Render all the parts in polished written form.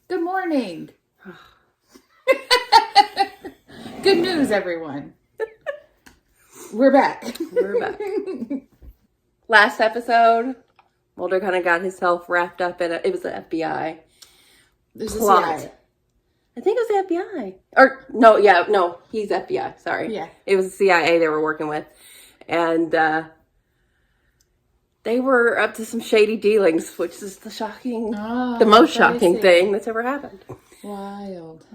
Good morning. Good news, everyone. We're back. We're back. Last episode, Mulder kind of got himself wrapped up in it was the FBI This is plot. CIA. I think it was the FBI. Or, no, he's FBI. Sorry. Yeah. It was the CIA they were working with. And they were up to some shady dealings, which is the most shocking thing that's ever happened. Wild.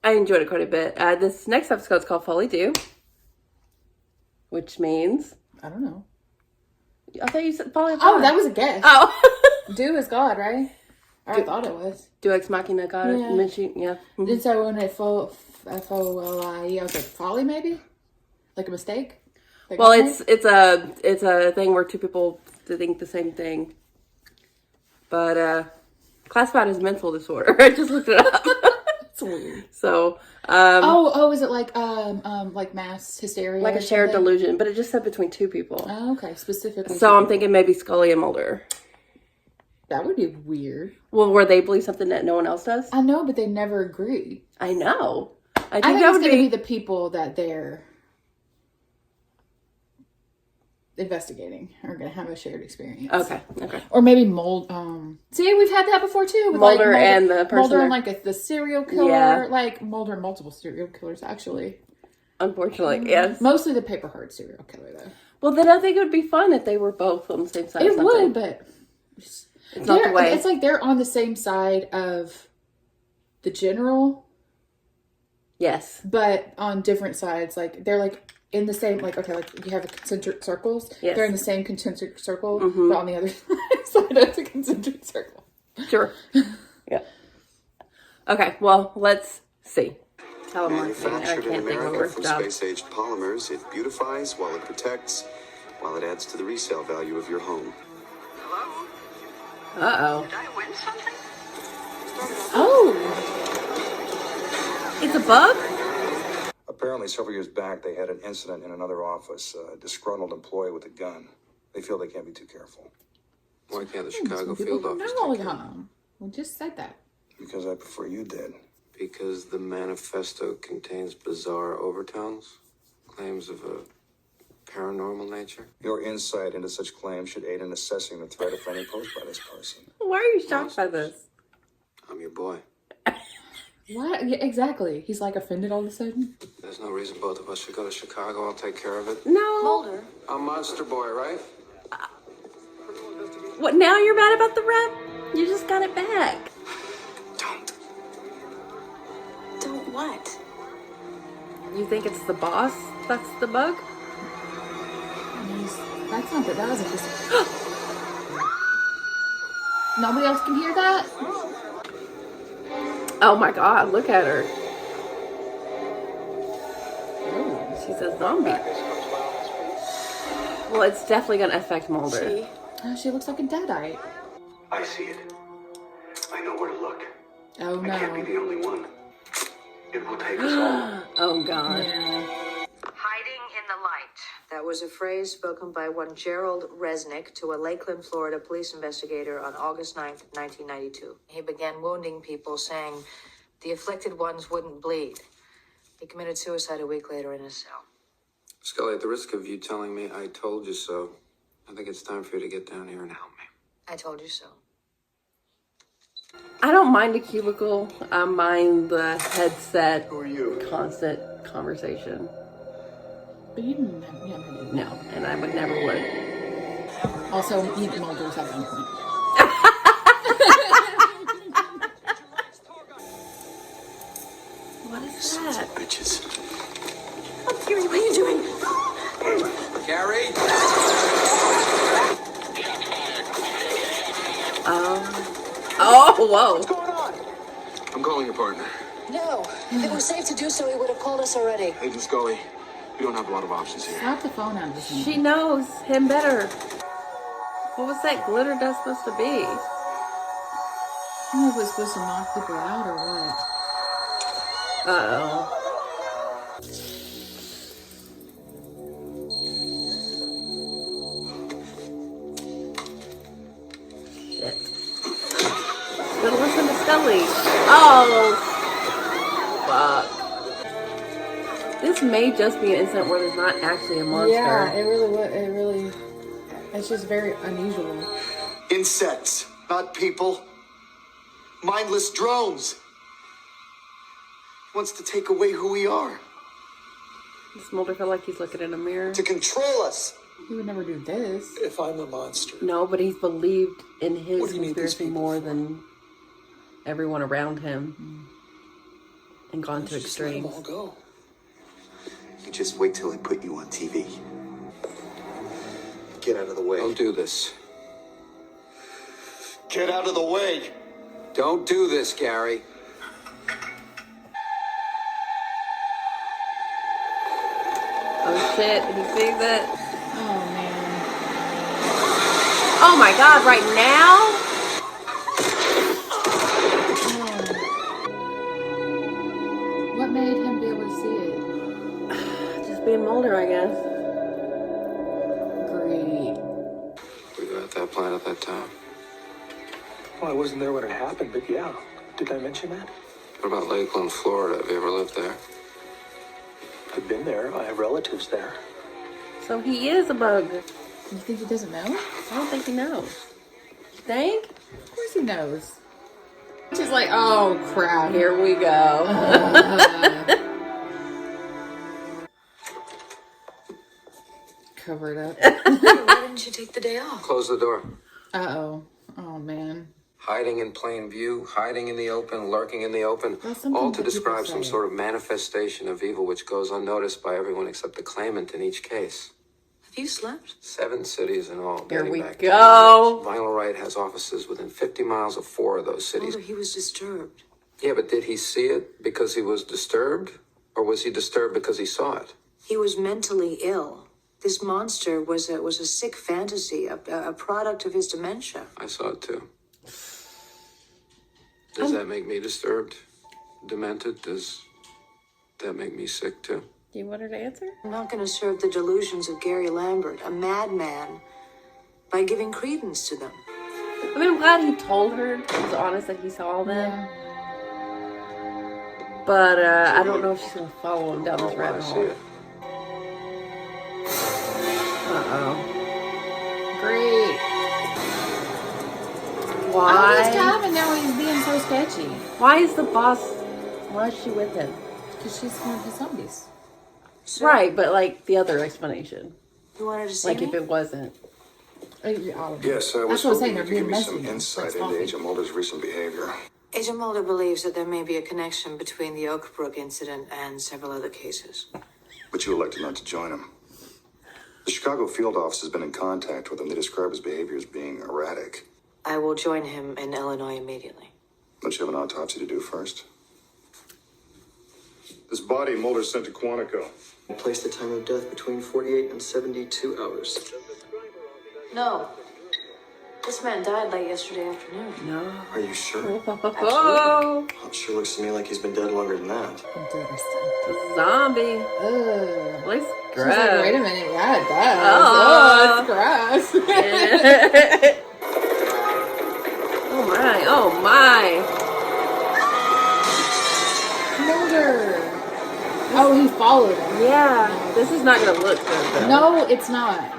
I enjoyed it quite a bit. This next episode is called Folie, Deux, which means... I don't know. I thought you said Folie. Oh, that was a guess. Oh. Deux is God, right? I thought it was. Deux ex machina, God. Yeah. Yeah. Mm-hmm. And so when it F-O-L-I-E, I was like, Folie maybe? Like a mistake? Like Well, it's a thing where two people think the same thing. But classified as mental disorder. I just looked it up. It's weird. So is it like mass hysteria? like a shared delusion, but it just said between two people. Oh, okay. Specifically. So I'm thinking maybe Scully and Mulder. That would be weird. Well, where they believe something that no one else does? I know, but they never agree. I know. I think that that would would be the people that they're investigating are going to have a shared experience. Okay. Or maybe see, we've had that before too. With Mulder and the person. Mulder and the serial killer. Yeah. Like Mulder and multiple serial killers, actually. Unfortunately, yes. Mostly the paper heart serial killer, though. Well, then I think it would be fun if they were both on the same side. It would, but it's not the way. It's like they're on the same side of the general. Yes. But on different sides. Like, they're like in the same, like you have the concentric circles. Yes. They're in the same concentric circle, Mm-hmm. but on the other side of the concentric circle. Sure. Yeah. Okay, well, let's see. Tell them one thing. I Manufactured in can't think of a America worse from job. space-aged polymers, it beautifies while it protects, while it adds to the resale value of your home. Hello? Uh-oh. Did I win something? Oh! It's a bug? Apparently, several years back, they had an incident in another office. A disgruntled employee with a gun. They feel they can't be too careful. Why can't the Chicago People field who office know take care of it? him. We just said that. Because I prefer you did. Because the manifesto contains bizarre overtones, claims of a paranormal nature. Your insight into such claims should aid in assessing the threat of any posed by this person. Why are you shocked by this? I'm your boy. What? Yeah, exactly. He's like offended all of a sudden. There's no reason both of us should go to Chicago. I'll take care of it. No. Mulder. I'm Monster Boy, right? What, now you're mad about the rep? You just got it back. Don't. Don't what? You think it's the boss that's the bug? That's not that wasn't just... Nobody else can hear that? Oh my god, look at her. Oh. She's a zombie. Well, it's definitely going to affect Mulder. She looks like a deadite. I see it. I know where to look. Oh, I can't be no. the only one. It will take us all. Oh god. Yeah. Hiding in the light. That was a phrase spoken by one Gerald Resnick to a Lakeland, Florida police investigator on August 9th, 1992. He began wounding people, saying the afflicted ones wouldn't bleed. He committed suicide a week later in his cell. Scully, at the risk of you telling me I told you so, I think it's time for you to get down here and help me. I told you so. I don't mind a cubicle. I mind the headset. Who are you? Constant conversation. But you didn't have... Yeah, maybe. No, and I would never would. Also, even Mulder's at one point. What is that? Bitches. What are you doing? Gary! Oh, whoa. I'm calling your partner. No. If it was safe to do so, he would have called us already. Agent Scully, we don't have a lot of options here. Slap the phone out of his hand. She knows him better. What was that glitter dust supposed to be? I don't know if it was supposed to knock people out or what. Uh-oh. shit. Gonna listen to Scully. Oh, fuck. This may just be an incident where there's not actually a monster. Yeah, it really would. It really. It's just very unusual. Insects, not people. Mindless drones. He wants to take away who we are. Does Mulder feel like he's looking in a mirror? To control us. He would never do this. If I'm a monster. No, but he's believed in his What do you need these conspiracy people more for? than everyone around him. And gone to Just let them extremes. all go. You just wait till I put you on TV. Get out of the way. Don't do this. Get out of the way. Don't do this, Gary. Oh shit, did he see that? Oh man. Oh my god, right now? What made him be able to see it? Just being Mulder, I guess. Great. Were you at that plant at that time? Well, I wasn't there when it happened, but yeah. Did I mention that? What about Lakeland, Florida? Have you ever lived there? I've been there. I have relatives there. So he is a bug. You think he doesn't know? I don't think he knows. You think? Of course he knows. She's like, oh crap. Here we go. Cover it up. Why didn't you take the day off? Close the door. Uh-oh. Oh man. Hiding in plain view, hiding in the open, lurking in the open, That's something all to that people describe some say. sort of manifestation of evil which goes unnoticed by everyone except the claimant in each case. Have you slept? 7 cities in all. Here dating we back go. 10 years. Vinyl Right has offices within 50 miles of 4 of those cities. Mulder, he was disturbed. Yeah, but did he see it because he was disturbed? Or was he disturbed because he saw it? He was mentally ill. This monster was a sick fantasy, a product of his dementia. I saw it too. Does that make me disturbed? Demented? Does that make me sick too? Do you want her to answer? I'm not going to serve the delusions of Gary Lambert, a madman, by giving credence to them. I mean, I'm glad he told her. He was honest that he saw them. But I don't know if she's going to follow him down this I rabbit see hole. it. Uh-oh. Great. All this time and now he's being so sketchy. Why is the boss... Why is she with him? Because she's one of his zombies. Right, but like the other explanation. You wanted to see Like me? if it wasn't. Yes, I That's what was I'm hoping saying, you they're could give being me messy. some insight That's into coffee. Agent Mulder's recent behavior. Agent Mulder believes that there may be a connection between the Oak Brook incident and several other cases. But you elected not to join him. The Chicago field office has been in contact with him. They describe his behavior as being erratic. I will join him in Illinois immediately. Don't you have an autopsy to do first? This body Mulder sent to Quantico. Place the time of death between 48 and 72 hours. No. This man died late yesterday afternoon. No. Are you sure? Oh, It sure looks to me like he's been dead longer than that. Interesting. zombie. Ugh. Looks She's gross. like, wait a minute. Yeah, it does. Oh. It's gross. Oh my, oh my. Mulder. Oh, he followed him. Yeah, this is not gonna look good though. No, it's not.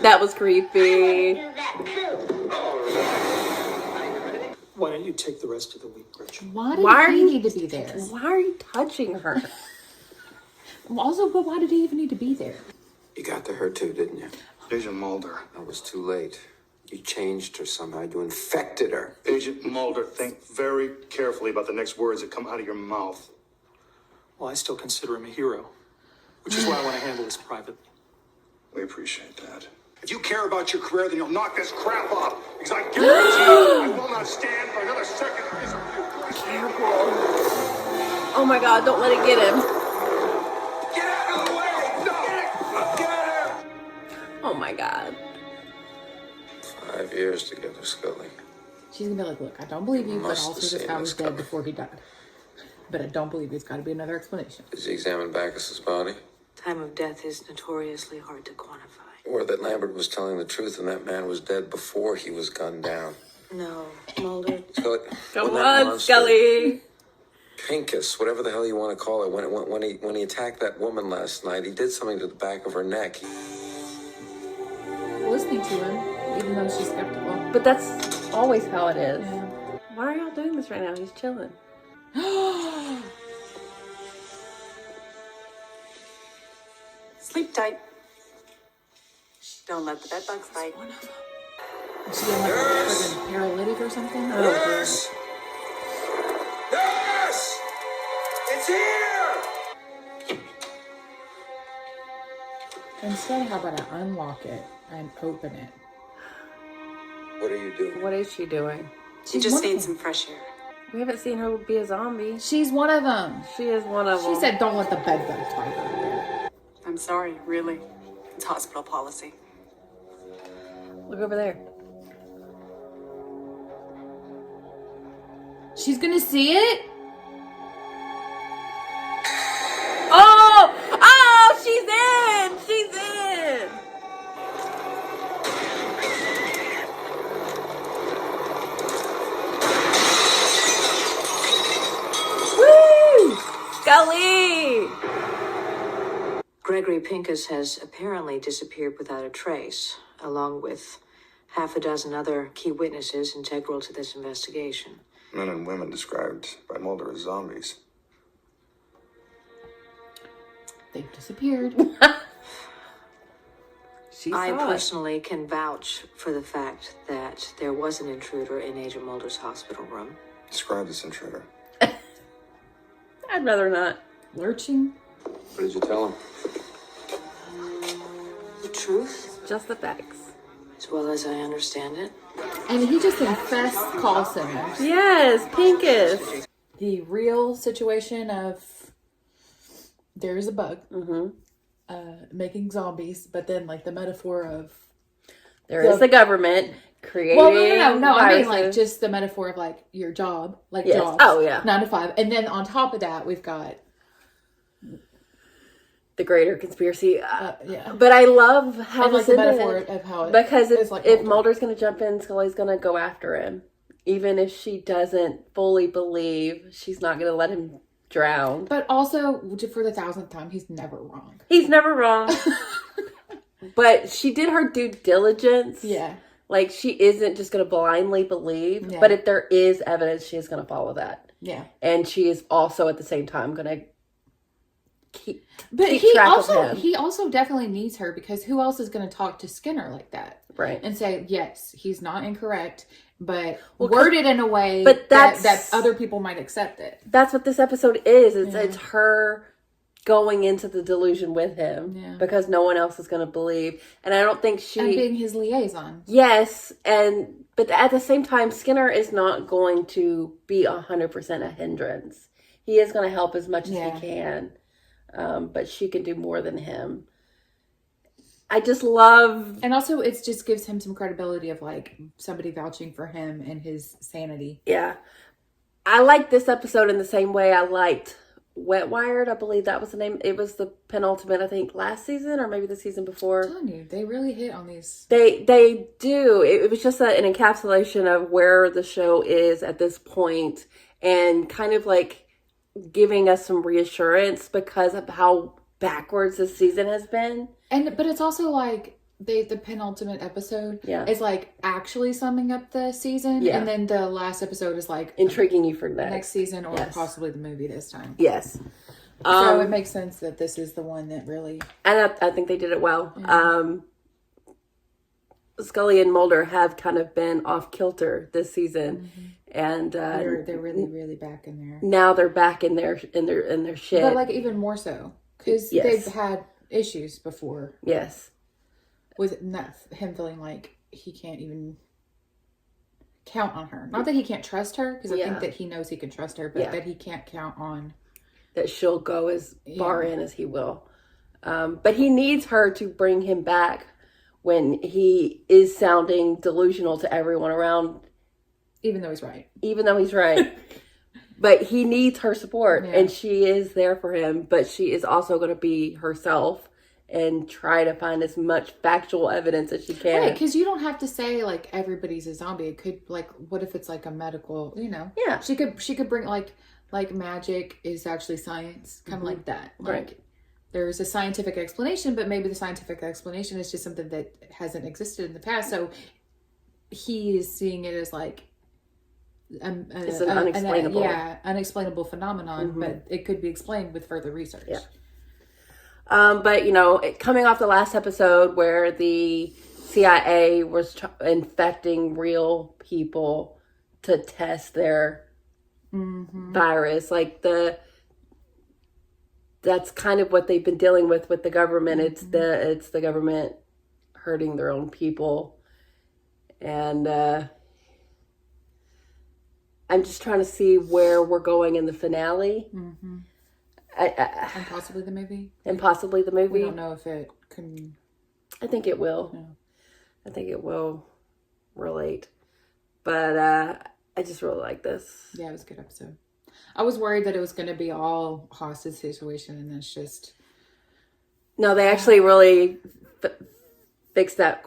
That was creepy. Why don't you take the rest of the week, Rich? Why did Why are he you- need to be there? Why are you touching her? Also, but why did he even need to be there? You got to her too, didn't you? Agent Mulder. That was too late. You changed her somehow. You infected her. Agent Mulder, think very carefully about the next words that come out of your mouth. Well, I still consider him a hero, which is why I want to handle this privately. We appreciate that. If you care about your career, then you'll knock this crap off. Because I guarantee you, I will not stand for another second of this abuse. Careful. Oh my god, don't let it get him. Get out of the way! No! Get out of here! Oh my god. 5 years together, Scully. She's gonna be like, look, I don't believe you, but Must also have this seen guy this was dead coming. before he died. But I don't believe there's got to be another explanation. Did you examine Bacchus's body? Time of death is notoriously hard to quantify. Or that Lambert was telling the truth and that man was dead before he was gunned down. No, Mulder. Scully, Come when that on, monster, Scully. Pincus, whatever the hell you want to call it, when he attacked that woman last night, he did something to the back of her neck. Listening to him, even though she's skeptical. But that's always how it is. Yeah. Why are y'all doing this right now? He's chilling. Sleep tight. Don't let the bed bugs bite. Is she like a friggin' paralytic or something? Nurse! Nurse! It's here! Instead, how about I unlock it and open it? What are you doing? What is she doing? She She's just one of needs them. some fresh air. We haven't seen her be a zombie. She's one of them. She is one of them. She said, "Don't let the bed bugs bite her." I'm sorry, really. It's hospital policy. Look over there. She's gonna see it. Oh! Oh! She's in! She's in! Woo! Scully! Gregory Pincus has apparently disappeared without a trace, along with half a dozen other key witnesses integral to this investigation. Men and women described by Mulder as zombies. They've disappeared. She I saw it. personally can vouch for the fact that there was an intruder in Agent Mulder's hospital room. Describe this intruder. I'd rather not. Lurching. What did you tell him? The truth, Just the facts. as well as I understand it. And he just infests call centers. Yes, Pincus. The real situation of there is a bug making zombies, but then like the metaphor of There is the government creating no. I mean like viruses. just the metaphor of like your job, like Yes. jobs. Oh, yeah. 9 to 5, and then on top of that we've got the greater conspiracy. yeah. But I love how And like this the ended. metaphor of how it Because is like if Mulder. Mulder's going to jump in, Scully's going to go after him. Even if she doesn't fully believe, she's not going to let him drown. But also, for the 1,000th time, he's never wrong. He's never wrong. But she did her due diligence. Yeah. Like, she isn't just going to blindly believe. Yeah. But if there is evidence, she is going to follow that. Yeah. And she is also, at the same time, going to keep But track of him. he also definitely needs her, because who else is going to talk to Skinner like that? Right. And say, yes, he's not incorrect, but Well, 'cause- word it in a way but that that's- other people might accept it. That's what this episode is. It's her going into the delusion with him. Yeah. Because no one else is going to believe. And I don't think she... And being his liaison. Yes, but at the same time, Skinner is not going to be 100% a hindrance. He is going to help as much as he can. But she can do more than him. I just love... And also, it just gives him some credibility of, like, somebody vouching for him and his sanity. Yeah. I like this episode in the same way I liked Wet Wired. I believe that was the name. It was the penultimate, I think, last season or maybe the season before. I'm telling you, they really hit on these. They do. It was just an encapsulation of where the show is at this point, and kind of like giving us some reassurance because of how backwards this season has been. But it's also like the penultimate episode is like actually summing up the season. Yeah. And then the last episode is like intriguing you for next season, or Yes. possibly the movie this time. Yes. So it makes sense that this is the one that really... And I think they did it well. Yeah. Scully and Mulder have kind of been off kilter this season, and They're really, really back in there. now they're back in their shit. But like even more so, because Yes. they've had issues before Yes. with him feeling like he can't even count on her. Not that he can't trust her, because I Yeah. think that he knows he can trust her, but Yeah. that he can't count on. That she'll go as far in as he will. But he needs her to bring him back when he is sounding delusional to everyone around. Even though he's right. Even though he's right. But he needs her support, Yeah. and she is there for him, but she is also going to be herself and try to find as much factual evidence as she can. Right, because you don't have to say like everybody's a zombie. It could like, what if it's like a medical, Yeah. She could bring like magic is actually science, kind of like that. Like Right. there's a scientific explanation, but maybe the scientific explanation is just something that hasn't existed in the past. So he is seeing it as like It's an unexplainable. unexplainable phenomenon, but it could be explained with further research. Yeah. But, coming off the last episode where the CIA was infecting real people to test their virus, like that's kind of what they've been dealing with the government. It's the government hurting their own people. And I'm just trying to see where we're going in the finale. Mm-hmm. And possibly the movie. We don't know if it can. I think it will. Yeah. I think it will relate. But I just really like this. Yeah, it was a good episode. I was worried that it was going to be all hostage situation, and it's just... No, they actually really fixed that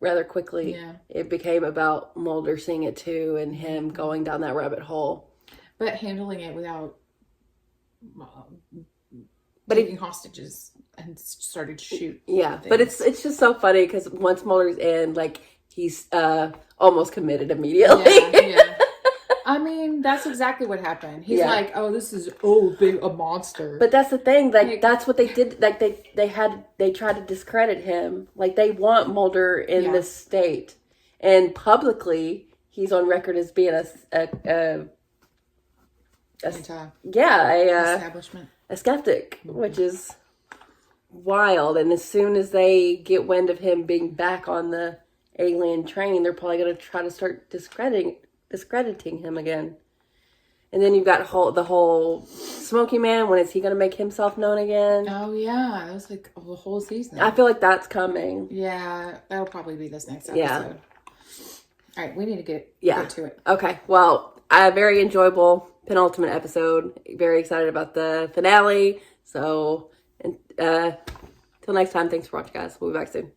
rather quickly. Yeah. It became about Mulder seeing it too, and him going down that rabbit hole. But handling it without taking hostages and started to shoot. Yeah, but it's just so funny because once Mulder's in, like, he's almost committed immediately. Yeah. I mean, that's exactly what happened. He's like, "Oh, this is a monster." But that's the thing. Like, that's what they did. Like, they tried to discredit him. Like, they want Mulder in this state, and publicly, he's on record as being establishment. A skeptic, which is wild. And as soon as they get wind of him being back on the alien train, they're probably going to try to start discrediting him again. And then you've got the whole Smoky Man. When is he going to make himself known again? Oh yeah, it was like a whole season. I feel like that's coming. Yeah, that'll probably be this next episode. Yeah. All right, we need to get to it. Okay, well, a very enjoyable penultimate episode. Very excited about the finale. So, till next time, thanks for watching, guys. We'll be back soon.